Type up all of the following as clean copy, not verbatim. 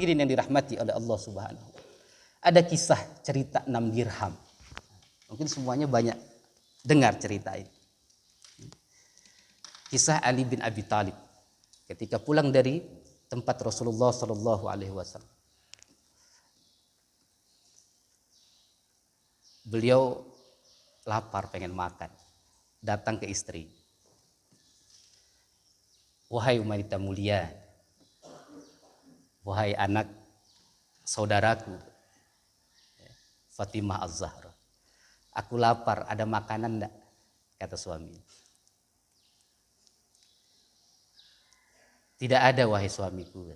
hadirin yang dirahmati oleh Allah Subhanahu. Ada kisah cerita 6 dirham. Mungkin semuanya banyak dengar cerita ini. Kisah Ali bin Abi Thalib ketika pulang dari tempat Rasulullah Sallallahu Alaihi Wasallam. Beliau lapar, pengen makan, datang ke istri. Wahai wanita mulia, wahai anak saudaraku Fatimah Az-Zahra, aku lapar, ada makanan enggak? Kata suami. Tidak ada wahai suamiku,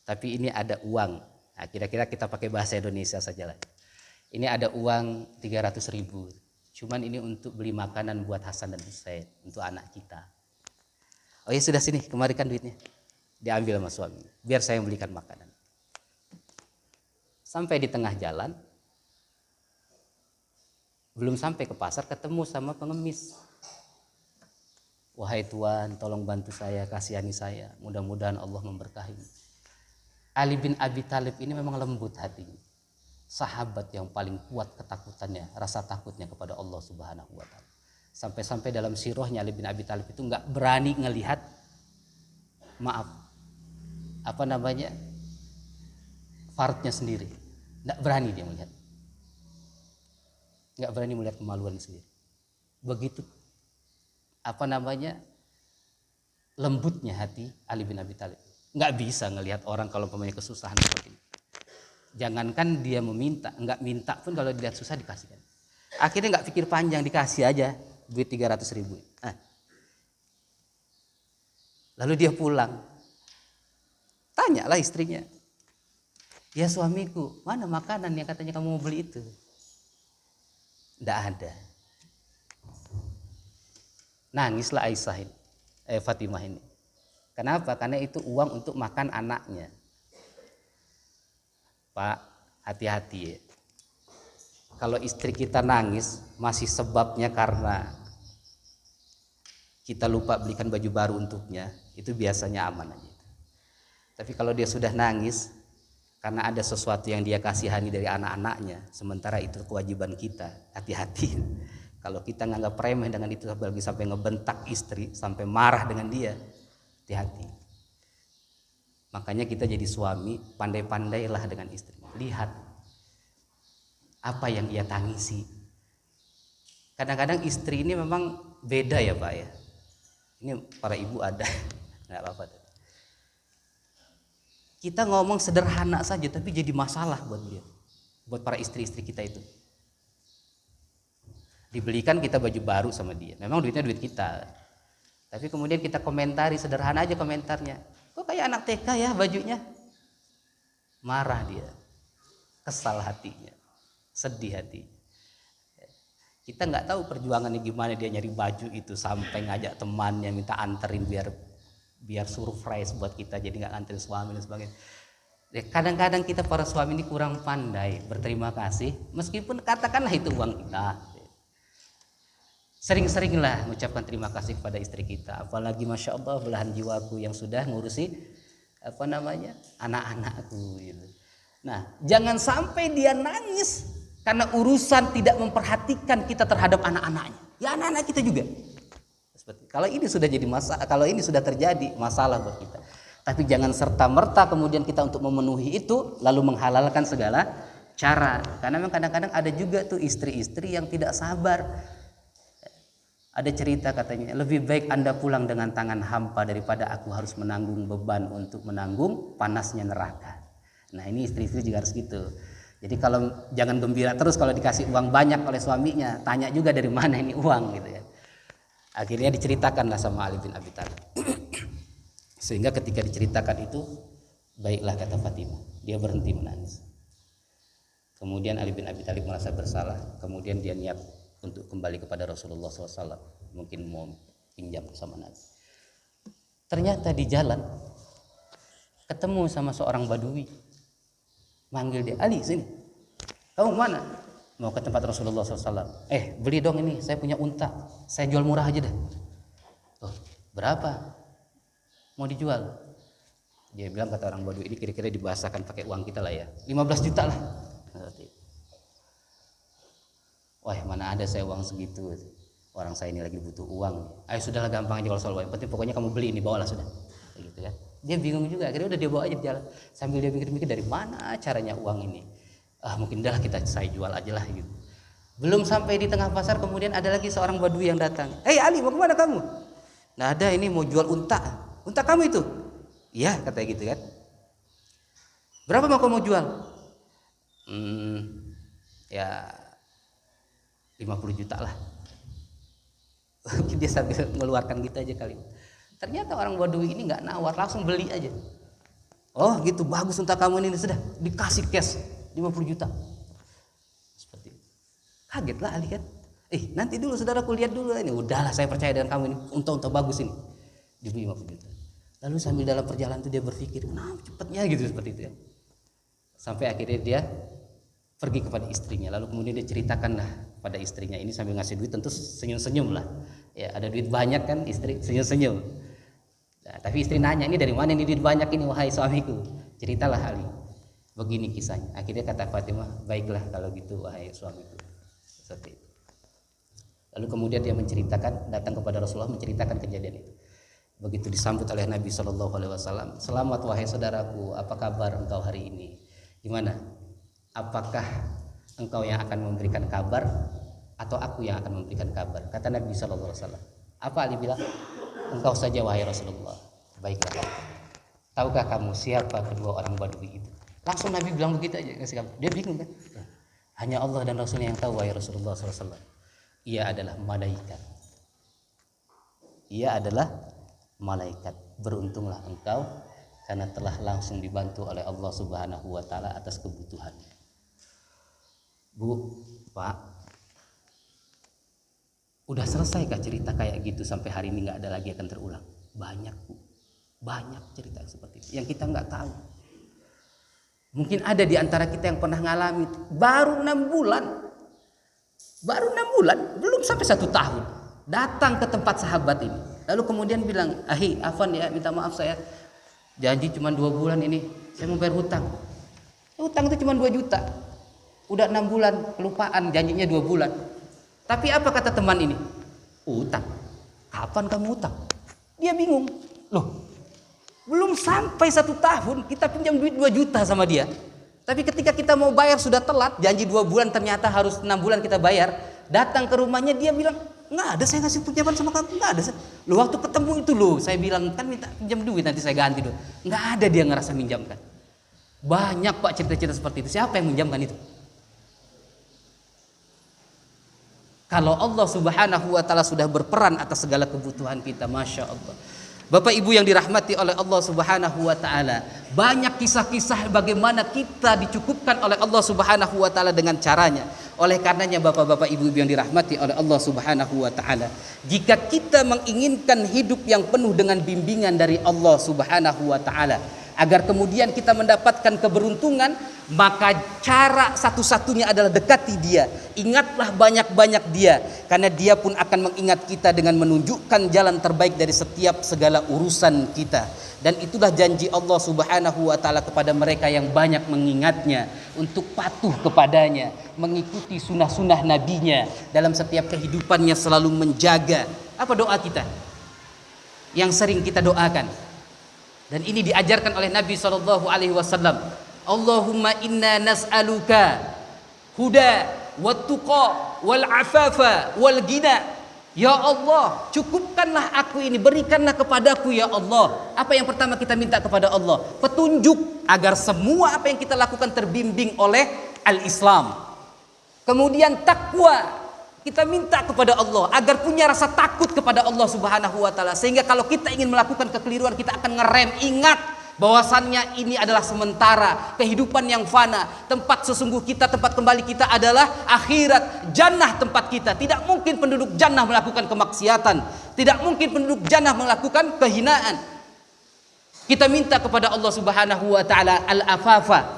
tapi ini ada uang. Nah, kira-kira kita pakai bahasa Indonesia saja lah. Ini ada uang 300.000. Cuman ini untuk beli makanan buat Hasan dan Husain, untuk anak kita. Oh ya sudah, sini, kemarikan duitnya. Diambil sama suami, biar saya belikan makanan. Sampai di tengah jalan, belum sampai ke pasar, ketemu sama pengemis. Wahai Tuan, tolong bantu saya, kasihani saya, mudah-mudahan Allah memberkahi. Ali bin Abi Thalib ini memang lembut hatinya, sahabat yang paling kuat ketakutannya, rasa takutnya kepada Allah Subhanahu wa Ta'ala. Sampai-sampai dalam sirahnya Ali bin Abi Thalib itu nggak berani ngelihat, fartnya sendiri, nggak berani dia melihat. Nggak berani melihat kemaluan sendiri. Begitu lembutnya hati Ali bin Abi Thalib. Nggak bisa ngelihat orang kalau pemainnya kesusahan seperti ini. Jangankan dia meminta, nggak minta pun kalau dilihat susah dikasihkan. Akhirnya nggak pikir panjang, dikasih aja duit 300.000. Lalu dia pulang. Tanyalah istrinya, ya suamiku, mana makanan yang katanya kamu mau beli itu? Tidak ada. Nangislah Fatimah ini. Kenapa? Karena itu uang untuk makan anaknya. Pak, hati-hati ya. Kalau istri kita nangis, masih sebabnya karena kita lupa belikan baju baru untuknya, itu biasanya aman aja. Tapi kalau dia sudah nangis karena ada sesuatu yang dia kasihani dari anak-anaknya, sementara itu kewajiban kita, hati-hati. Kalau kita nganggap remeh dengan itu, apalagi sampai ngebentak istri, sampai marah dengan dia, hati-hati. Makanya kita jadi suami, pandai-pandailah dengan istri. Lihat apa yang ia tangisi. Kadang-kadang istri ini memang beda ya Pak ya. Ini para ibu ada, nggak apa-apa. Kita ngomong sederhana saja tapi jadi masalah buat dia, buat para istri-istri kita itu. Dibelikan kita baju baru sama dia, memang duitnya duit kita, tapi kemudian kita komentari sederhana aja komentarnya, kok kayak anak TK ya bajunya. Marah dia, kesal hatinya, sedih hati. Kita nggak tahu perjuangannya gimana dia nyari baju itu, sampai ngajak temannya minta anterin biar surprise buat kita, jadi nggak nganterin suami dan sebagainya. Kadang-kadang kita para suami ini kurang pandai berterima kasih, meskipun katakanlah itu uang kita. Sering-seringlah mengucapkan terima kasih kepada istri kita, apalagi masya Allah belahan jiwaku yang sudah ngurusi anak-anakku gitu. Nah, jangan sampai dia nangis karena urusan tidak memperhatikan kita terhadap anak-anaknya. Ya anak-anak kita juga. Kalau ini sudah jadi masalah, kalau ini sudah terjadi masalah buat kita. Tapi jangan serta-merta kemudian kita untuk memenuhi itu lalu menghalalkan segala cara. Karena memang kadang-kadang ada juga tuh istri-istri yang tidak sabar. Ada cerita katanya, lebih baik Anda pulang dengan tangan hampa daripada aku harus menanggung beban untuk menanggung panasnya neraka. Nah, ini istri-istri juga harus gitu. Jadi kalau jangan gembira terus kalau dikasih uang banyak oleh suaminya, tanya juga dari mana ini uang gitu ya. Akhirnya diceritakanlah sama Ali bin Abi Thalib. Sehingga ketika diceritakan itu, baiklah kata Fatimah, dia berhenti menangis. Kemudian Ali bin Abi Thalib merasa bersalah, kemudian dia niat untuk kembali kepada Rasulullah SAW, mungkin mau pinjam sama Nabi. Ternyata di jalan ketemu sama seorang badui, manggil dia, Ali sini, kamu mana? Mau ke tempat Rasulullah SAW. Beli dong ini, saya punya unta, saya jual murah aja deh. Oh, berapa? Mau dijual? Dia bilang kata orang Badui ini kira-kira dibahasakan pakai uang kita lah ya, 15 juta lah. Wah mana ada saya uang segitu, orang saya ini lagi butuh uang. Ayo sudahlah gampang aja kalau soal uang, penting pokoknya kamu beli ini, bawalah sudah. Gitu kan. Dia bingung juga, akhirnya udah dia bawa aja di jalan. Sambil dia mikir-mikir dari mana caranya uang ini. Mungkin dah saya jual aja lah gitu. Belum sampai di tengah pasar kemudian ada lagi seorang Badui yang datang. Hei Ali, mau kemana kamu? Nah ada ini mau jual unta. Unta kamu itu? Iya katanya gitu kan. Berapa mau kamu jual? Ya 50 juta lah. Dia sambil mengeluarkan gitu aja kali. Ternyata orang Badui ini nggak nawar, langsung beli aja. Oh gitu, bagus unta kamu ini, sudah dikasih cash 50 juta. Seperti itu. Kaget lah Ali kan. Nanti dulu saudaraku lihat dulu ini. Udahlah saya percaya dengan kamu ini, unta-unta bagus ini. Dibeli 50 juta. Lalu sambil dalam perjalanan itu dia berpikir, nah cepatnya gitu seperti itu ya. Sampai akhirnya dia pergi kepada istrinya, lalu kemudian dia ceritakanlah pada istrinya ini sambil ngasih duit, tentu senyum-senyum lah ya, ada duit banyak kan, istri senyum-senyum. Nah, tapi istri nanya, ini dari mana ini duit banyak ini wahai suamiku? Ceritalah Ali, begini kisahnya. Akhirnya kata Fatimah, baiklah kalau gitu wahai suamiku. Seperti itu. Lalu kemudian dia menceritakan, datang kepada Rasulullah menceritakan kejadian itu. Begitu disambut oleh Nabi SAW, selamat wahai saudaraku, apa kabar engkau hari ini? Gimana? Apakah engkau yang akan memberikan kabar atau aku yang akan memberikan kabar? Kata Nabi SAW. Apa Ali bilang? Engkau saja wahai Rasulullah. Baiklah. Tahukah kamu siapa kedua orang Badui itu? Langsung Nabi bilang begitu aja. Dia bingung kan? Hanya Allah dan Rasulnya yang tahu wahai Rasulullah SAW. Ia adalah malaikat. Ia adalah malaikat. Beruntunglah engkau karena telah langsung dibantu oleh Allah Subhanahu wa taala atas kebutuhannya. Bu, Pak, udah selesai kah cerita kayak gitu sampai hari ini nggak ada lagi akan terulang? Banyak Bu, banyak cerita seperti itu yang kita nggak tahu. Mungkin ada di antara kita yang pernah ngalami baru 6 bulan, belum sampai 1 tahun, datang ke tempat sahabat ini, lalu kemudian bilang, Afwan ya, minta maaf saya janji cuma 2 bulan ini, saya mau bayar hutang. Hutang itu cuma 2 juta. Udah 6 bulan, kelupaan, janjinya 2 bulan. Tapi apa kata teman ini? Utang. Kapan kamu utang? Dia bingung. Loh, belum sampai 1 tahun kita pinjam duit 2 juta sama dia. Tapi ketika kita mau bayar sudah telat, janji 2 bulan ternyata harus 6 bulan kita bayar. Datang ke rumahnya dia bilang, nggak ada saya ngasih pinjaman sama kamu, nggak ada. Loh waktu ketemu itu loh, saya bilang kan minta pinjam duit nanti saya ganti dulu. Nggak ada dia ngerasa minjamkan. Banyak Pak cerita-cerita seperti itu. Siapa yang minjamkan itu? Kalau Allah Subhanahu wa taala sudah berperan atas segala kebutuhan kita, Masya Allah. Bapak Ibu yang dirahmati oleh Allah Subhanahu wa taala, banyak kisah-kisah bagaimana kita dicukupkan oleh Allah Subhanahu wa taala dengan caranya. Oleh karenanya Bapak-bapak Ibu yang dirahmati oleh Allah Subhanahu wa taala, jika kita menginginkan hidup yang penuh dengan bimbingan dari Allah Subhanahu wa taala, agar kemudian kita mendapatkan keberuntungan, maka cara satu-satunya adalah dekati dia. Ingatlah banyak-banyak dia, karena dia pun akan mengingat kita dengan menunjukkan jalan terbaik dari setiap segala urusan kita. Dan itulah janji Allah Subhanahu wa taala kepada mereka yang banyak mengingatnya, untuk patuh kepadanya, mengikuti sunnah-sunnah nabinya, dalam setiap kehidupannya selalu menjaga. Apa doa kita yang sering kita doakan? Dan ini diajarkan oleh Nabi SAW. Allahumma inna nas'aluka huda wattuqa wal afafa wal ghina. Ya Allah, cukupkanlah aku ini, berikanlah kepadaku ya Allah. Apa yang pertama kita minta kepada Allah? Petunjuk agar semua apa yang kita lakukan terbimbing oleh al-Islam. Kemudian takwa. Kita minta kepada Allah agar punya rasa takut kepada Allah Subhanahu wa taala, sehingga kalau kita ingin melakukan kekeliruan kita akan ngerem. Ingat bahwasannya ini adalah sementara, kehidupan yang fana. Tempat sesungguh kita, tempat kembali kita adalah akhirat, jannah tempat kita. Tidak mungkin penduduk jannah melakukan kemaksiatan, tidak mungkin penduduk jannah melakukan kehinaan. Kita minta kepada Allah Subhanahu wa taala al-afafa,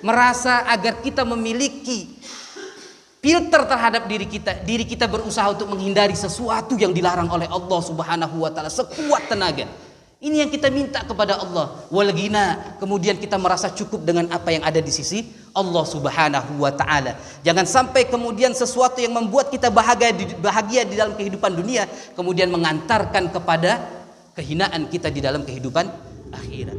merasa agar kita memiliki filter terhadap diri kita. Diri kita berusaha untuk menghindari sesuatu yang dilarang oleh Allah Subhanahu wa taala sekuat tenaga. Ini yang kita minta kepada Allah. Wal ghina, kemudian kita merasa cukup dengan apa yang ada di sisi Allah Subhanahu wa taala. Jangan sampai kemudian sesuatu yang membuat kita bahagia di dalam kehidupan dunia kemudian mengantarkan kepada kehinaan kita di dalam kehidupan akhirat.